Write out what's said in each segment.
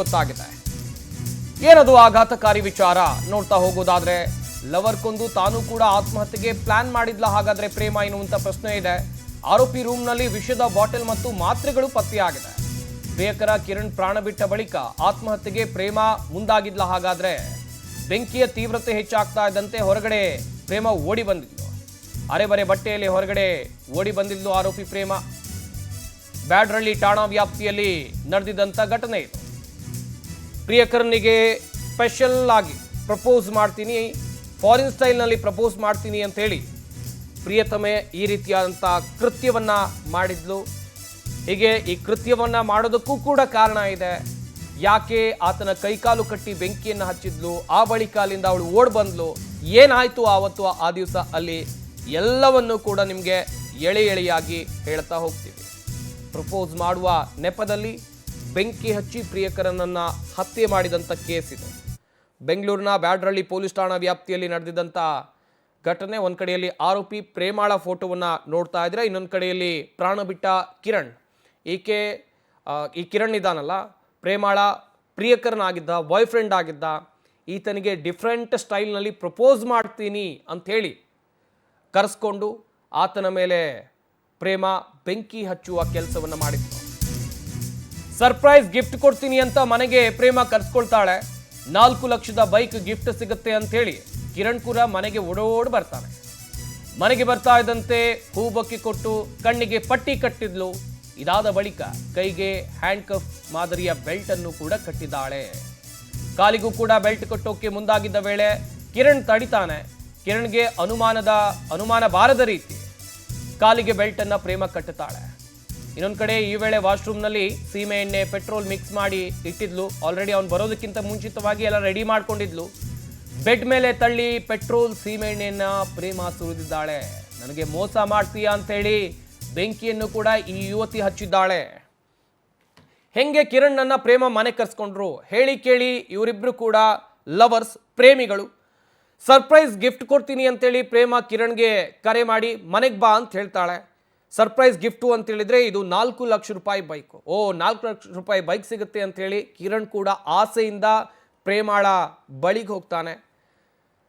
ಗೊತ್ತಾಗಿದೆ. ಏನದು ಆಘಾತಕಾರಿ ವಿಚಾರ ನೋಡ್ತಾ ಹೋಗೋದಾದ್ರೆ, ಲವರ್ ಕೊಂದು ತಾನು ಕೂಡ ಆತ್ಮಹತ್ಯೆಗೆ ಪ್ಲಾನ್ ಮಾಡಿದ್ಲ ಹಾಗಾದ್ರೆ ಪ್ರೇಮ ಎನ್ನುವಂತ ಪ್ರಶ್ನೆ ಇದೆ. ಆರೋಪಿ ರೂಮ್ನಲ್ಲಿ ವಿಷದ ಬಾಟಲ್ ಮತ್ತು ಮಾತ್ರೆಗಳು ಪತ್ತೆಯಾಗಿದೆ. ಪ್ರಿಯಕರ ಕಿರಣ್ ಪ್ರಾಣ ಬಿಟ್ಟ ಬಳಿಕ ಆತ್ಮಹತ್ಯೆಗೆ ಪ್ರೇಮ ಮುಂದಾಗಿದ್ಲ ಹಾಗಾದ್ರೆ. ಬೆಂಕಿಯ ತೀವ್ರತೆ ಹೆಚ್ಚಾಗ್ತಾ ಇದ್ದಂತೆ ಹೊರಗಡೆ ಪ್ರೇಮ ಓಡಿ ಬಂದಿದ್ಲು. ಅರೆಬರೆ ಬಟ್ಟೆಯಲ್ಲಿ ಹೊರಗಡೆ ಓಡಿ ಬಂದಿದ್ಲು ಆರೋಪಿ ಪ್ರೇಮ. ಬ್ಯಾಡ್ರಳ್ಳಿ ಠಾಣಾ ವ್ಯಾಪ್ತಿಯಲ್ಲಿ ನಡೆದಿದ್ದಂಥ ಘಟನೆ ಇದು. ಪ್ರಿಯಕರನಿಗೆ ಸ್ಪೆಷಲ್ ಆಗಿ ಪ್ರಪೋಸ್ ಮಾಡ್ತೀನಿ, ಫಾರಿನ್ ಸ್ಟೈಲ್ನಲ್ಲಿ ಪ್ರಪೋಸ್ ಮಾಡ್ತೀನಿ ಅಂತ ಹೇಳಿ ಪ್ರಿಯತಮೆ ಈ ರೀತಿಯಾದಂಥ ಕೃತ್ಯವನ್ನ ಮಾಡಿದ್ಲು. ಹೀಗೆ ಈ ಕೃತ್ಯವನ್ನ ಮಾಡೋದಕ್ಕೂ ಕೂಡ ಕಾರಣ ಇದೆ. ಯಾಕೆ ಆತನ ಕೈಕಾಲು ಕಟ್ಟಿ ಬೆಂಕಿಯನ್ನು ಹಚ್ಚಿದ್ಲು, ಆ ಬಳಿಕ ಅಲ್ಲಿಂದ ಅವಳು ಓಡ್ ಬಂದ್ಲು, ಏನಾಯ್ತು ಆವತ್ತು ಆ ದಿವಸ ಅಲ್ಲಿ, ಎಲ್ಲವನ್ನೂ ಕೂಡ ನಿಮಗೆ ಎಳೆ ಎಳೆಯಾಗಿ ಹೇಳ್ತಾ ಹೋಗ್ತೀವಿ. ಪ್ರಪೋಸ್ ಮಾಡುವ ನೆಪದಲ್ಲಿ ಬೆಂಕಿ ಹಚ್ಚಿ ಪ್ರಿಯಕರನನ್ನ ಹತ್ಯೆ ಮಾಡಿದಂಥ ಕೇಸ್ ಇದು. ಬೆಂಗಳೂರಿನ ಬ್ಯಾಡ್ರಳ್ಳಿ ಪೊಲೀಸ್ ಠಾಣಾ ವ್ಯಾಪ್ತಿಯಲ್ಲಿ ನಡೆದಿದ್ದಂಥ ಘಟನೆ. ಒಂದು ಕಡೆಯಲ್ಲಿ ಆರೋಪಿ ಪ್ರೇಮಾಳ ಫೋಟೋವನ್ನು ನೋಡ್ತಾ ಇದ್ರೆ, ಇನ್ನೊಂದು ಕಡೆಯಲ್ಲಿ ಪ್ರಾಣ ಬಿಟ್ಟ ಕಿರಣ್. ಈ ಕಿರಣ್ ಇದ್ದಾನಲ್ಲ, ಪ್ರೇಮಾಳ ಪ್ರಿಯಕರನಾಗಿದ್ದ, ಬಾಯ್ ಫ್ರೆಂಡ್ ಆಗಿದ್ದ. ಈತನಿಗೆ ಡಿಫ್ರೆಂಟ್ ಸ್ಟೈಲ್ನಲ್ಲಿ ಪ್ರಪೋಸ್ ಮಾಡ್ತೀನಿ ಅಂಥೇಳಿ ಕರೆಸ್ಕೊಂಡು ಆತನ ಮೇಲೆ ಪ್ರೇಮ ಬೆಂಕಿ ಹಚ್ಚುವ ಕೆಲಸವನ್ನು ಮಾಡಿತ್ತು. ಸರ್ಪ್ರೈಸ್ ಗಿಫ್ಟ್ ಕೊಡ್ತೀನಿ ಅಂತ ಮನೆಗೆ ಪ್ರೇಮ ಕರ್ಸ್ಕೊಳ್ತಾಳೆ. 4 ಲಕ್ಷದ ಬೈಕ್ ಗಿಫ್ಟ್ ಸಿಗುತ್ತೆ ಅಂತ ಹೇಳಿ ಕಿರಣ್ ಕೂಡ ಮನೆಗೆ ಓಡೋಡ್ ಬರ್ತಾನೆ. ಮನೆಗೆ ಬರ್ತಾ ಇದ್ದಂತೆ ಹೂಬಕ್ಕಿ ಕೊಟ್ಟು ಕಣ್ಣಿಗೆ ಪಟ್ಟಿ ಕಟ್ಟಿದ್ಲು. ಇದಾದ ಬಳಿಕ ಕೈಗೆ ಹ್ಯಾಂಡ್ ಕಫ್ ಮಾದರಿಯ ಬೆಲ್ಟ್ ಅನ್ನು ಕೂಡ ಕಟ್ಟಿದ್ದಾಳೆ. ಕಾಲಿಗೂ ಕೂಡ ಬೆಲ್ಟ್ ಕಟ್ಟೋಕೆ ಮುಂದಾಗಿದ್ದ ವೇಳೆ ಕಿರಣ್ ತಡಿತಾನೆ. ಕಿರಣ್ಗೆ ಅನುಮಾನ ಬಾರದ ರೀತಿ ಕಾಲಿಗೆ ಬೆಲ್ಟ್ ಅನ್ನ ಪ್ರೇಮ ಕಟ್ಟುತ್ತಾಳೆ. ಇನ್ನೊಂದು ಕಡೆ ಈ ವೇಳೆ ವಾಶ್ರೂಮ್ನಲ್ಲಿ ಸೀಮೆ ಎಣ್ಣೆ ಪೆಟ್ರೋಲ್ ಮಿಕ್ಸ್ ಮಾಡಿ ಇಟ್ಟಿದ್ಲು. ಆಲ್ರೆಡಿ ಅವ್ನು ಬರೋದಕ್ಕಿಂತ ಮುಂಚಿತವಾಗಿ ಎಲ್ಲ ರೆಡಿ ಮಾಡ್ಕೊಂಡಿದ್ಲು. ಬೆಡ್ ಮೇಲೆ ತಳ್ಳಿ ಪೆಟ್ರೋಲ್ ಸೀಮೆ ಎಣ್ಣೆಯನ್ನ ಪ್ರೇಮ ಸುರಿದಿದ್ದಾಳೆ. ನನಗೆ ಮೋಸ ಮಾಡ್ತೀಯಾ ಅಂತ ಹೇಳಿ ಬೆಂಕಿಯನ್ನು ಕೂಡ ಈ ಯುವತಿ ಹಚ್ಚಿದ್ದಾಳೆ. ಹೆಂಗೆ ಕಿರಣ್ ನನ್ನ ಪ್ರೇಮ ಮನೆ ಕರ್ಸ್ಕೊಂಡ್ರು ಹೇಳಿ ಕೇಳಿ ಇವರಿಬ್ರು ಕೂಡ ಲವರ್ಸ್, ಪ್ರೇಮಿಗಳು. ಸರ್ಪ್ರೈಸ್ ಗಿಫ್ಟ್ ಕೊಡ್ತೀನಿ ಅಂತೇಳಿ ಪ್ರೇಮ ಕಿರಣ್ಗೆ ಕರೆ ಮಾಡಿ ಮನೆಗೆ ಬಾ ಅಂತ ಹೇಳ್ತಾಳೆ. ಸರ್ಪ್ರೈಸ್ ಗಿಫ್ಟು ಅಂತ ಹೇಳಿದ್ರೆ ಇದು 4 ಲಕ್ಷ ರೂಪಾಯಿ ಬೈಕು. 4 ಲಕ್ಷ ರೂಪಾಯಿ ಬೈಕ್ ಸಿಗುತ್ತೆ ಅಂತೇಳಿ ಕಿರಣ್ ಕೂಡ ಆಸೆಯಿಂದ ಪ್ರೇಮಾಳ ಬಳಿಗೆ ಹೋಗ್ತಾನೆ.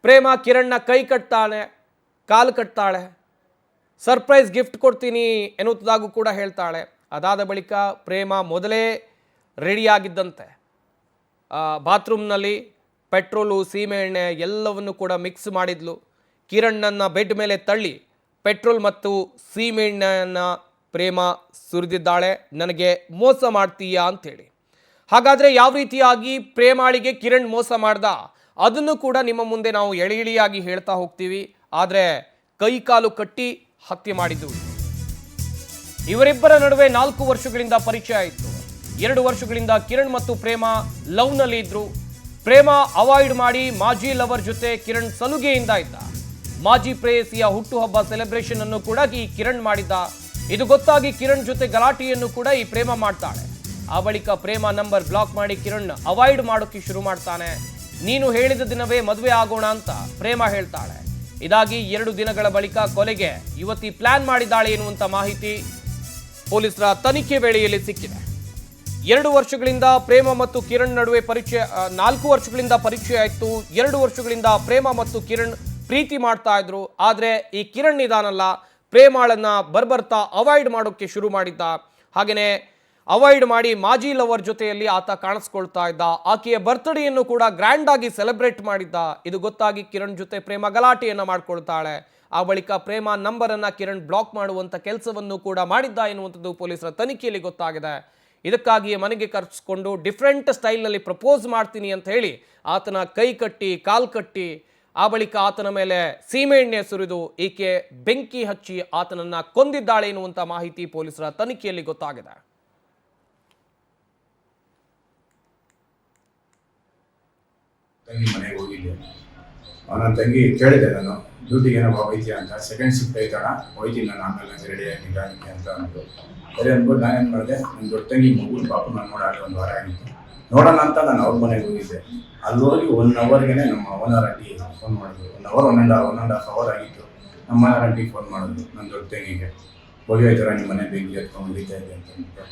ಪ್ರೇಮ ಕಿರಣ್ನ ಕೈ ಕಟ್ತಾನೆ, ಕಾಲು ಕಟ್ತಾಳೆ. ಸರ್ಪ್ರೈಸ್ ಗಿಫ್ಟ್ ಕೊಡ್ತೀನಿ ಎನ್ನುವುದಾಗೂ ಕೂಡ ಹೇಳ್ತಾಳೆ. ಅದಾದ ಬಳಿಕ ಪ್ರೇಮ ಮೊದಲೇ ರೆಡಿಯಾಗಿದ್ದಂತೆ ಬಾತ್ರೂಮ್ನಲ್ಲಿ ಪೆಟ್ರೋಲು, ಸೀಮೆ ಎಣ್ಣೆ ಎಲ್ಲವನ್ನು ಕೂಡ ಮಿಕ್ಸ್ ಮಾಡಿದ್ಲು. ಕಿರಣ್ಣನ್ನು ಬೆಡ್ ಮೇಲೆ ತಳ್ಳಿ ಪೆಟ್ರೋಲ್ ಮತ್ತು ಸೀಮೆ ಎಣ್ಣೆಯನ್ನು ಪ್ರೇಮ ಸುರಿದಿದ್ದಾಳೆ. ನನಗೆ ಮೋಸ ಮಾಡ್ತೀಯಾ ಅಂಥೇಳಿ. ಹಾಗಾದರೆ ಯಾವ ರೀತಿಯಾಗಿ ಪ್ರೇಮಾಳಿಗೆ ಕಿರಣ್ ಮೋಸ ಮಾಡ್ದ ಅದನ್ನು ಕೂಡ ನಿಮ್ಮ ಮುಂದೆ ನಾವು ಎಳೆಯಾಗಿ ಹೇಳ್ತಾ ಹೋಗ್ತೀವಿ. ಆದರೆ ಕೈಕಾಲು ಕಟ್ಟಿ ಹತ್ಯೆ ಮಾಡಿದ್ದು. ಇವರಿಬ್ಬರ ನಡುವೆ 4 ವರ್ಷಗಳಿಂದ ಪರಿಚಯ ಇತ್ತು. 2 ವರ್ಷಗಳಿಂದ ಕಿರಣ್ ಮತ್ತು ಪ್ರೇಮ ಲವ್ನಲ್ಲಿ ಇದ್ರು. ಪ್ರೇಮ ಅವಾಯ್ಡ್ ಮಾಡಿ ಮಾಜಿ ಲವರ್ ಜೊತೆ ಕಿರಣ್ ಸಲುಗೆಯಿಂದ ಇದ್ದ. ಮಾಜಿ ಪ್ರೇಯಸಿಯ ಹುಟ್ಟುಹಬ್ಬ ಸೆಲೆಬ್ರೇಷನ್ ಅನ್ನು ಕೂಡ ಈ ಕಿರಣ್ ಮಾಡಿದ್ದ. ಇದು ಗೊತ್ತಾಗಿ ಕಿರಣ್ ಜೊತೆ ಗಲಾಟೆಯನ್ನು ಕೂಡ ಈ ಪ್ರೇಮ ಮಾಡ್ತಾಳೆ. ಆ ಬಳಿಕ ಪ್ರೇಮ ನಂಬರ್ ಬ್ಲಾಕ್ ಮಾಡಿ ಕಿರಣ್ ಅವಾಯ್ಡ್ ಮಾಡೋಕೆ ಶುರು ಮಾಡ್ತಾನೆ. ನೀನು ಹೇಳಿದ ದಿನವೇ ಮದುವೆ ಆಗೋಣ ಅಂತ ಪ್ರೇಮ ಹೇಳ್ತಾಳೆ. ಇದಾಗಿ 2 ದಿನಗಳ ಬಳಿಕ ಕೊಲೆಗೆ ಯುವತಿ ಪ್ಲಾನ್ ಮಾಡಿದ್ದಾಳೆ ಎನ್ನುವಂತ ಮಾಹಿತಿ ಪೊಲೀಸರ ತನಿಖೆ ವೇಳೆಯಲ್ಲಿ ಸಿಕ್ಕಿದೆ. 2 ವರ್ಷಗಳಿಂದ ಪ್ರೇಮ ಮತ್ತು ಕಿರಣ್ ನಡುವೆ ಪರಿಚಯ, 4 ವರ್ಷಗಳಿಂದ ಪರಿಚಯ ಆಯಿತು. 2 ವರ್ಷಗಳಿಂದ ಪ್ರೇಮ ಮತ್ತು ಕಿರಣ್ ಪ್ರೀತಿ ಮಾಡ್ತಾ ಇದ್ರು. ಆದರೆ ಈ ಕಿರಣ್ ಇದಾನಲ್ಲ, ಪ್ರೇಮಾಳನ್ನ ಬರ್ಬರ್ತಾ ಅವಾಯ್ಡ್ ಮಾಡೋಕ್ಕೆ ಶುರು ಮಾಡಿದ್ದ. ಹಾಗೆಯೇ ಅವಾಯ್ಡ್ ಮಾಡಿ ಮಾಜಿ ಲವರ್ ಜೊತೆಯಲ್ಲಿ ಆತ ಕಾಣಿಸ್ಕೊಳ್ತಾ ಇದ್ದ. ಆಕೆಯ ಬರ್ತ್ಡೇಯನ್ನು ಕೂಡ ಗ್ರ್ಯಾಂಡ್ ಆಗಿ ಸೆಲೆಬ್ರೇಟ್ ಮಾಡಿದ್ದ. ಇದು ಗೊತ್ತಾಗಿ ಕಿರಣ್ ಜೊತೆ ಪ್ರೇಮ ಗಲಾಟೆಯನ್ನು ಮಾಡ್ಕೊಳ್ತಾಳೆ. ಆ ಬಳಿಕ ಪ್ರೇಮ ನಂಬರನ್ನು ಕಿರಣ್ ಬ್ಲಾಕ್ ಮಾಡುವಂಥ ಕೆಲಸವನ್ನು ಕೂಡ ಮಾಡಿದ್ದ ಎನ್ನುವಂಥದ್ದು ಪೊಲೀಸರ ತನಿಖೆಯಲ್ಲಿ ಗೊತ್ತಾಗಿದೆ. ಇದಕ್ಕಾಗಿ ಮನೆಗೆ ಕರೆಸ್ಕೊಂಡು ಡಿಫ್ರೆಂಟ್ ಸ್ಟೈಲ್ನಲ್ಲಿ ಪ್ರಪೋಸ್ ಮಾಡ್ತೀನಿ ಅಂತ ಹೇಳಿ ಆತನ ಕೈ ಕಟ್ಟಿ, ಕಾಲು ಕಟ್ಟಿ, ಆ ಬಳಿಕ ಆತನ ಮೇಲೆ ಸೀಮೆ ಎಣ್ಣೆ ಸುರಿದು ಈಕೆ ಬೆಂಕಿ ಹಚ್ಚಿ ಆತನನ್ನ ಕೊಂದಿದ್ದಾಳೆ ಎನ್ನುವಂಥ ಮಾಹಿತಿ ಪೊಲೀಸರ ತನಿಖೆಯಲ್ಲಿ ಗೊತ್ತಾಗಿದೆ. ತಂಗಿ ಮನೆಗೆ ಹೋಗಿದ್ದೆ. ನನ್ನ ತಂಗಿ ಕೇಳಿದೆ, ನಾನು ಡ್ಯೂಟಿಗೆ ಏನೋ ಹೋಗ್ತೀಯ ಅಂತ. ಸೆಕೆಂಡ್ ಶಿಫ್ಟ್ ಐತಣ, ಹೋಗ್ತೀನಿ ನಾನು, ಆಮೇಲೆ ರೆಡಿ ಆಗಿದ್ದಾನೆ ಅಂತ ಅಂದರು. ಸರಿ ಅಂದ್ಬಿಟ್ಟು ನಾನೇನು ಮಾಡಿದೆ, ನನ್ನ ದೊಡ್ಡ ತಂಗಿ ಮಗು ಪಾಪ ನಾನು ನೋಡಾಡಿ 1 ವಾರ ಆಗಿತ್ತು. ನೋಡೋಣ ಅಂತ ನಾನು ಅವ್ರ ಮನೆಗೆ ಹೋಗಿದ್ದೆ. ಅಲ್ಲಿ ಹೋಗಿ 1 ಅವರ್ಗೆ ನಮ್ಮ ಓನರ್ ಆಂಟಿ ಫೋನ್ ಮಾಡಿದ್ರು. 1 ಅವರ್ 1.5 ಅವರ್ ಆಗಿತ್ತು. ನಮ್ಮ ಓನರ್ ಆಂಟಿಗೆ ಫೋನ್ ಮಾಡಿದ್ರು ನನ್ನ ದೊಡ್ಡ ತಂಗಿಗೆ. ಹೋಗಿ ಥರ ನಿಮ್ಮ ಮನೆ ಬೆಂಕಿ ಎತ್ಕೊಂಡು ಹೊಡಿತಾ ಇದೆ ಅಂತ ಅಂದ್ಬಿಟ್ಟು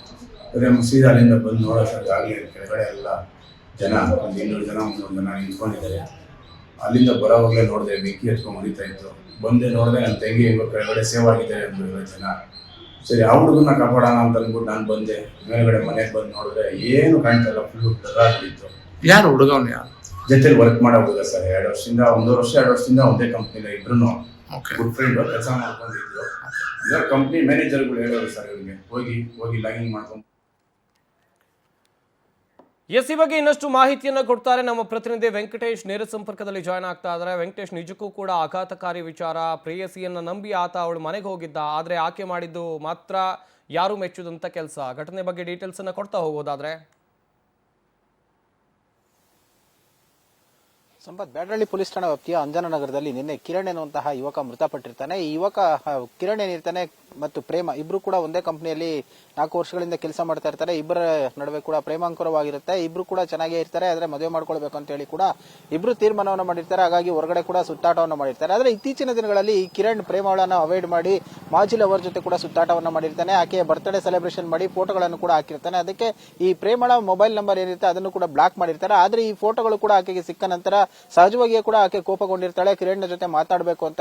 ಅದೇ ಸೀದಾ ಅಲ್ಲಿಂದ ಬಂದು ನೋಡೋ ಸರ್ ಆಗಲಿ ಕೆಳಗಡೆ ಎಲ್ಲ ಜನ ಒಂದು 200 ಜನ 300 ಜನ ನಿಂತ್ಕೊಂಡಿದ್ದಾರೆ. ಅಲ್ಲಿಂದ ಬರೋವಾಗಲೇ ನೋಡಿದೆ ಬೆಂಕಿ ಎತ್ಕೊಂಡು ಹೊಡಿತಾ ಇತ್ತು. ಬಂದೆ ನೋಡಿದೆ ನನ್ನ ತಂಗಿ ಹೆಂಗೋ ಕೆಳಗಡೆ ಸೇವ್ ಆಗಿದ್ದಾರೆ ಅಂದ್ರು ಜನ. ಸರಿ ಆ ಹುಡುಗನ್ನ ಕಾಪಾಡೋಣ ಅಂತ ಅಂದ್ಬಿಟ್ಟು ನಾನು ಬಂದೆ. ಮೇಲ್ಗಡೆ ಮನೆಗೆ ಬಂದು ನೋಡಿದ್ರೆ ಏನು ಕಾಣ್ತಲ್ಲ, ಫುಲ್ಲು ಬಿತ್ತು. ಯಾರು ಹುಡುಗವ್ನು ಯಾರು? ಜೊತೆಲಿ ವರ್ಕ್ ಮಾಡೋ ಹುಡುಗ ಸರ್. 2 ವರ್ಷದಿಂದ 1 ವರ್ಷ 2 ವರ್ಷದಿಂದ ಒಂದೇ ಕಂಪ್ನಿಲ ಇಬ್ರು ಗುಡ್ ಫ್ರೆಂಡ್ ಕೆಲಸ ಮಾಡ್ಕೊಂಡಿದ್ರು. ಕಂಪ್ನಿ ಮ್ಯಾನೇಜರ್ಗಳು ಹೇಳೋರು ಸರ್ ಇವ್ರಿಗೆ ಹೋಗಿ ಲಾಗಿಂಗ್ ಮಾಡ್ಕೊಂಡು. ಎಸ್, ಈ ಬಗ್ಗೆ ಇನ್ನಷ್ಟು ಮಾಹಿತಿಯನ್ನು ಕೊಡ್ತಾರೆ ನಮ್ಮ ಪ್ರತಿನಿಧಿ ವೆಂಕಟೇಶ್. ನೇರ ಸಂಪರ್ಕದಲ್ಲಿ ಜಾಯ್ನ್ ಆಗ್ತಾ ಇದ್ದಾರೆ. ವೆಂಕಟೇಶ್, ನಿಜಕ್ಕೂ ಕೂಡ ಆಘಾತಕಾರಿ ವಿಚಾರ. ಪ್ರೇಯಸಿಯನ್ನ ನಂಬಿ ಆತ ಅವಳು ಮನೆಗೆ ಹೋಗಿದ್ದ, ಆದರೆ ಆಕೆ ಮಾಡಿದ್ದು ಮಾತ್ರ ಯಾರು ಮೆಚ್ಚುದಂತ ಕೆಲಸ. ಘಟನೆ ಬಗ್ಗೆ ಡೀಟೇಲ್ಸ್ ಅನ್ನ ಕೊಡ್ತಾ ಹೋಗೋದಾದ್ರೆ? ಸಂಪತ್, ಬ್ಯಾಡರಳ್ಳಿ ಪೊಲೀಸ್ ಠಾಣಾ ವ್ಯಾಪ್ತಿಯ ಅಂಜನನಗರದಲ್ಲಿ ನಿನ್ನೆ ಕಿರಣ್ ಎನ್ನುವಂತಹ ಯುವಕ ಮೃತಪಟ್ಟಿರ್ತಾನೆ. ಈ ಯುವಕ ಕಿರಣ್ ಏನಿರ್ತಾನೆ ಮತ್ತು ಪ್ರೇಮ ಇಬ್ರು ಕೂಡ ಒಂದೇ ಕಂಪನಿಯಲ್ಲಿ 4 ವರ್ಷಗಳಿಂದ ಕೆಲಸ ಮಾಡ್ತಾ ಇರ್ತಾರೆ. ಇಬ್ಬರ ನಡುವೆ ಕೂಡ ಪ್ರೇಮಾಂಕುರವಾಗಿರುತ್ತೆ. ಇಬ್ರು ಕೂಡ ಚೆನ್ನಾಗೇ ಇರ್ತಾರೆ. ಆದ್ರೆ ಮದುವೆ ಮಾಡ್ಕೊಳ್ಬೇಕು ಅಂತ ಹೇಳಿ ಕೂಡ ಇಬ್ರು ತೀರ್ಮಾನವನ್ನು ಮಾಡಿರ್ತಾರೆ. ಹಾಗಾಗಿ ಹೊರಗಡೆ ಕೂಡ ಸುತ್ತಾಟವನ್ನು ಮಾಡಿರ್ತಾರೆ. ಆದ್ರೆ ಇತ್ತೀಚಿನ ದಿನಗಳಲ್ಲಿ ಈ ಕಿರಣ್ ಪ್ರೇಮಳನ್ನ ಅವಾಯ್ಡ್ ಮಾಡಿ ಮಾಜಿ ಲವರ್ ಜೊತೆ ಕೂಡ ಸುತ್ತಾಟವನ್ನು ಮಾಡಿರ್ತಾನೆ. ಆಕೆ ಬರ್ತ್ಡೇ ಸೆಲೆಬ್ರೇಷನ್ ಮಾಡಿ ಫೋಟೋಗಳನ್ನು ಕೂಡ ಹಾಕಿರ್ತಾನೆ. ಅದಕ್ಕೆ ಈ ಪ್ರೇಮಳ ಮೊಬೈಲ್ ನಂಬರ್ ಏನಿರುತ್ತೆ ಅದನ್ನು ಕೂಡ ಬ್ಲಾಕ್ ಮಾಡಿರ್ತಾರೆ. ಆದ್ರೆ ಈ ಫೋಟೋಗಳು ಕೂಡ ಆಕೆಗೆ ಸಿಕ್ಕ ನಂತರ ಸಹಜವಾಗಿಯೇ ಕೂಡ ಆಕೆ ಕೋಪಗೊಂಡಿರ್ತಾಳೆ. ಕಿರಣ್ ಜೊತೆ ಮಾತಾಡಬೇಕು ಅಂತ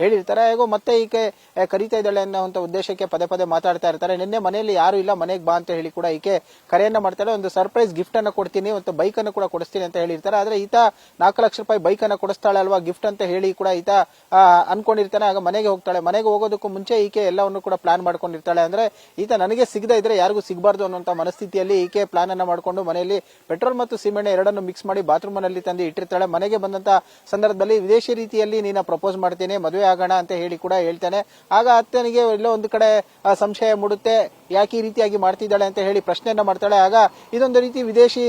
ಹೇಳಿರ್ತಾರೆ. ಹೇಗೋ ಮತ್ತೆ ಈಕೆ ಕರೀತಾ ಇದ್ದಾಳೆ ಅನ್ನುವಂತ ಉದ್ದೇಶಕ್ಕೆ ಪದೇ ಪದೇ ಮಾತಾಡ್ತಾ ಇರ್ತಾರೆ. ನಿನ್ನೆ ಮನೆಯಲ್ಲಿ ಯಾರು ಇಲ್ಲ, ಮನೆಗೆ ಬಾ ಅಂತ ಹೇಳಿ ಕೂಡ ಈಕೆ ಕರೆಯನ್ನ ಮಾಡ್ತಾಳೆ. ಒಂದು ಸರ್ಪ್ರೈಸ್ ಗಿಫ್ಟ್ ಅನ್ನ ಕೊಡ್ತೀನಿ, ಒಂದು ಬೈಕ್ ಅನ್ನು ಕೂಡ ಕೊಡಿಸ್ತೀನಿ ಅಂತ ಹೇಳಿರ್ತಾರೆ. ಆದ್ರೆ ಈತ 4 ಲಕ್ಷ ರೂಪಾಯಿ ಬೈಕ್ ಅನ್ನ ಕೊಡಿಸ್ತಾಳೆ ಅಲ್ವಾ ಗಿಫ್ಟ್ ಅಂತ ಹೇಳಿ ಕೂಡ ಈತ ಅನ್ಕೊಂಡಿರ್ತಾನೆ. ಆಗ ಮನೆಗೆ ಹೋಗ್ತಾಳೆ. ಮನೆಗೆ ಹೋಗೋದಕ್ಕೂ ಮುಂಚೆ ಈಕೆ ಎಲ್ಲವನ್ನು ಕೂಡ ಪ್ಲಾನ್ ಮಾಡ್ಕೊಂಡಿರ್ತಾಳೆ. ಅಂದ್ರೆ ಈತ ನನಗೆ ಸಿಗದೇ ಇದ್ರೆ ಯಾರಿಗೂ ಸಿಗಬಾರ್ದು ಅನ್ನುವಂತ ಮನಸ್ಥಿತಿಯಲ್ಲಿ ಈಕೆ ಪ್ಲಾನ್ ಅನ್ನ ಮಾಡ್ಕೊಂಡು ಮನೆಯಲ್ಲಿ ಪೆಟ್ರೋಲ್ ಮತ್ತು ಸಿಮೆಂಟ್ ಎರಡನ್ನು ಮಿಕ್ಸ್ ಮಾಡಿ ಬಾತ್ರೂಮ್ ನಲ್ಲಿ ತಂದು ಇಟ್ಟಿರ್ತಾಳೆ. ಮನೆಗೆ ಬಂದಂತ ಸಂದರ್ಭದಲ್ಲಿ ವಿದೇಶಿ ರೀತಿಯಲ್ಲಿ ನೀನ ಪ್ರಪೋಸ್ ಮಾಡ್ತೇನೆ, ಮದುವೆ ಆಗೋಣ ಅಂತ ಹೇಳಿ ಕೂಡ ಹೇಳ್ತಾನೆ. ಆಗ ಅತ್ತನಿಗೆ ಎಲ್ಲೋ ಒಂದು ಕಡೆ ಸಂಶಯ ಮೂಡುತ್ತೆ, ಯಾಕೆ ಈ ರೀತಿಯಾಗಿ ಮಾಡ್ತಿದ್ದಾಳೆ ಅಂತ ಹೇಳಿ ಪ್ರಶ್ನೆಯನ್ನ ಮಾಡ್ತಾಳೆ. ಆಗ ಇದೊಂದು ರೀತಿ ವಿದೇಶಿ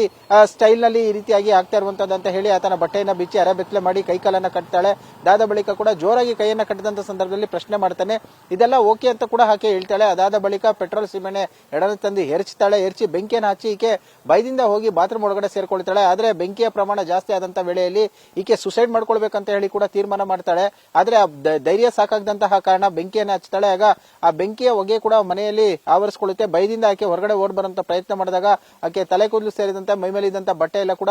ಸ್ಟೈಲ್ ನಲ್ಲಿ ಈ ರೀತಿಯಾಗಿ ಆಗ್ತಾ ಇರುವಂತದ್ದು ಅಂತ ಹೇಳಿ ಆತನ ಬಟ್ಟೆಯನ್ನ ಬಿಚ್ಚಿ ಅರೆಬೆತ್ತಲೆ ಮಾಡಿ ಕೈಕಾಲನ್ನ ಕಟ್ತಾಳೆ. ಅದಾದ ಬಳಿಕ ಕೂಡ ಜೋರಾಗಿ ಕೈಯನ್ನ ಕಟ್ಟಿದಂತ ಸಂದರ್ಭದಲ್ಲಿ ಪ್ರಶ್ನೆ ಮಾಡ್ತಾನೆ. ಇದೆಲ್ಲ ಓಕೆ ಅಂತ ಕೂಡ ಆಕೆ ಹೇಳ್ತಾಳೆ. ಅದಾದ ಬಳಿಕ ಪೆಟ್ರೋಲ್ ಸಿಮೆಂಟ್ ಎರಡನ್ನು ತಂದು ಎರಚಿ ಬೆಂಕಿಯನ್ನು ಹಚ್ಚಿ ಈಕೆ ಭಯದಿಂದ ಹೋಗಿ ಬಾತ್ರೂಮ್ ಒಳಗಡೆ ಸೇರ್ಕೊಳ್ತಾಳೆ. ಆದ್ರೆ ಬೆಂಕಿಯ ಪ್ರಮಾಣ ಜಾಸ್ತಿ ಆದಂತ ವೇಳೆಯಲ್ಲಿ ಈಕೆ ಸುಸೈಡ್ ಮಾಡ್ಕೊಳ್ಬೇಕಂತ ಹೇಳಿ ಕೂಡ ತೀರ್ಮಾನ ಮಾಡ್ತಾಳೆ. ಆದ್ರೆ ಧೈರ್ಯ ಸಾಕಾಗದಂತಹ ಕಾರಣ ಬೆಂಕಿಯನ್ನು ಹಚ್ತಾಳೆ. ಆಗ ಆ ಬೆಂಕಿಯ ಹೊಗೆ ಕೂಡ ಮನೆಯಲ್ಲಿ ಆವರಿಸಿಕೊಳ್ಳುತ್ತೆ. ಭಯದಿಂದ ಆಕೆ ಹೊರಗಡೆ ಓಡ್ ಬರುವಂತ ಪ್ರಯತ್ನ ಮಾಡಿದಾಗ ಆಕೆ ತಲೆ ಕೂದಲು ಸೇರಿದಂತೆ ಮೈಮೇಲಿದ್ದಂತ ಬಟ್ಟೆ ಎಲ್ಲ ಕೂಡ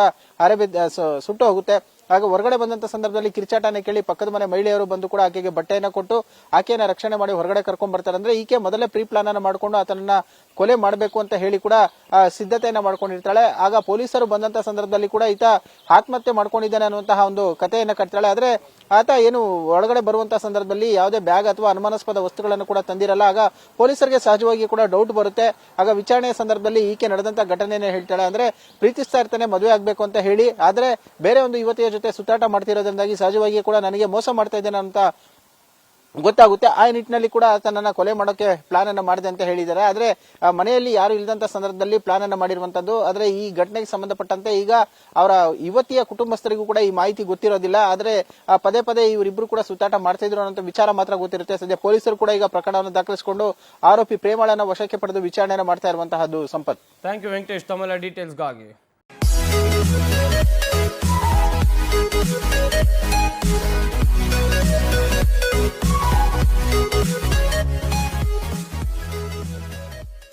ಸುಟ್ಟು ಹೋಗುತ್ತೆ. ಆಗ ಹೊರಗಡೆ ಬಂದಂತ ಸಂದರ್ಭದಲ್ಲಿ ಕಿರ್ಚಾಟನೆ ಕೇಳಿ ಪಕ್ಕದ ಮನೆ ಮಹಿಳೆಯರು ಬಂದು ಕೂಡ ಆಕೆಗೆ ಬಟ್ಟೆಯನ್ನ ಕೊಟ್ಟು ಆಕೆಯನ್ನ ರಕ್ಷಣೆ ಮಾಡಿ ಹೊರಗಡೆ ಕರ್ಕೊಂಡ್ ಬರ್ತಾರೆ. ಅಂದ್ರೆ ಈಕೆ ಮೊದಲೇ ಪ್ರೀ ಪ್ಲಾನ್ ಅನ್ನ ಮಾಡ್ಕೊಂಡು ಆತನನ್ನ ಕೊಲೆ ಮಾಡಬೇಕು ಅಂತ ಹೇಳಿ ಕೂಡ ಸಿದ್ಧತೆಯನ್ನ ಮಾಡ್ಕೊಂಡಿರ್ತಾಳೆ. ಆಗ ಪೊಲೀಸರು ಬಂದಂತ ಸಂದರ್ಭದಲ್ಲಿ ಕೂಡ ಈತ ಆತ್ಮಹತ್ಯೆ ಮಾಡ್ಕೊಂಡಿದ್ದಾನೆ ಅನ್ನುವಂತಹ ಒಂದು ಕಥೆಯನ್ನ ಕಟ್ತಾಳೆ. ಆದ್ರೆ ಆತ ಏನು ಒಳಗಡೆ ಬರುವಂತಹ ಸಂದರ್ಭದಲ್ಲಿ ಯಾವುದೇ ಬ್ಯಾಗ್ ಅಥವಾ ಅನುಮಾನಾಸ್ಪದ ವಸ್ತುಗಳನ್ನು ಕೂಡ ತಂದಿರಲ್ಲ. ಆಗ ಪೊಲೀಸರಿಗೆ ಸಹಜವಾಗಿ ಕೂಡ ಡೌಟ್ ಬರುತ್ತೆ. ಆಗ ವಿಚಾರಣೆಯ ಸಂದರ್ಭದಲ್ಲಿ ಈಕೆ ನಡೆದಂತ ಘಟನೆಯನ್ನ ಹೇಳ್ತಾಳೆ. ಅಂದ್ರೆ ಪ್ರೀತಿಸ್ತಾ ಇರ್ತಾನೆ, ಮದುವೆ ಆಗ್ಬೇಕು ಅಂತ ಹೇಳಿ, ಆದ್ರೆ ಬೇರೆ ಒಂದು ಯುವತಿಯ ಜೊತೆ ಸುತ್ತಾಟ ಮಾಡ್ತಿರೋದ್ರಿಂದಾಗಿ ಸಹಜವಾಗಿ ಕೂಡ ನನಗೆ ಮೋಸ ಮಾಡ್ತಾ ಇದ್ದೇನೆ ಅಂತ ಗೊತ್ತಾಗುತ್ತೆ. ಆ ನಿಟ್ಟಿನಲ್ಲಿ ಕೂಡ ಆತನನ್ನ ಕೊಲೆ ಮಾಡೋಕೆ ಪ್ಲಾನ್ ಅನ್ನ ಮಾಡಿದೆ ಅಂತ ಹೇಳಿದ್ದಾರೆ. ಆದ್ರೆ ಮನೆಯಲ್ಲಿ ಯಾರು ಇಲ್ಲದಂತ ಸಂದರ್ಭದಲ್ಲಿ ಪ್ಲಾನ್ ಅನ್ನ ಮಾಡಿರುವಂತದ್ದು. ಆದ್ರೆ ಈ ಘಟನೆಗೆ ಸಂಬಂಧಪಟ್ಟಂತೆ ಈಗ ಅವರ ಯುವತಿಯ ಕುಟುಂಬಸ್ಥರಿಗೂ ಕೂಡ ಈ ಮಾಹಿತಿ ಗೊತ್ತಿರೋದಿಲ್ಲ. ಆದ್ರೆ ಪದೇ ಪದೇ ಇವರಿಬ್ರು ಕೂಡ ಸುತ್ತಾಟ ಮಾಡ್ತಾ ಇದ್ರು ಅನ್ನೋ ವಿಚಾರ ಮಾತ್ರ ಗೊತ್ತಿರುತ್ತೆ. ಸದ್ಯ ಪೊಲೀಸರು ಕೂಡ ಈಗ ಪ್ರಕರಣವನ್ನು ದಾಖಲಿಸಿಕೊಂಡು ಆರೋಪಿ ಪ್ರೇಮಳನ್ನ ವಶಕ್ಕೆ ಪಡೆದು ವಿಚಾರಣೆಯನ್ನು ಮಾಡ್ತಾ ಇರುವಂತಹದ್ದು. ಸಂಪತ್, ಥ್ಯಾಂಕ್ ಯು ವೆಂಕಟೇಶ್ ತಮ್ಮೆಲ್ಲ ಡೀಟೇಲ್ಸ್ಗಾಗಿ.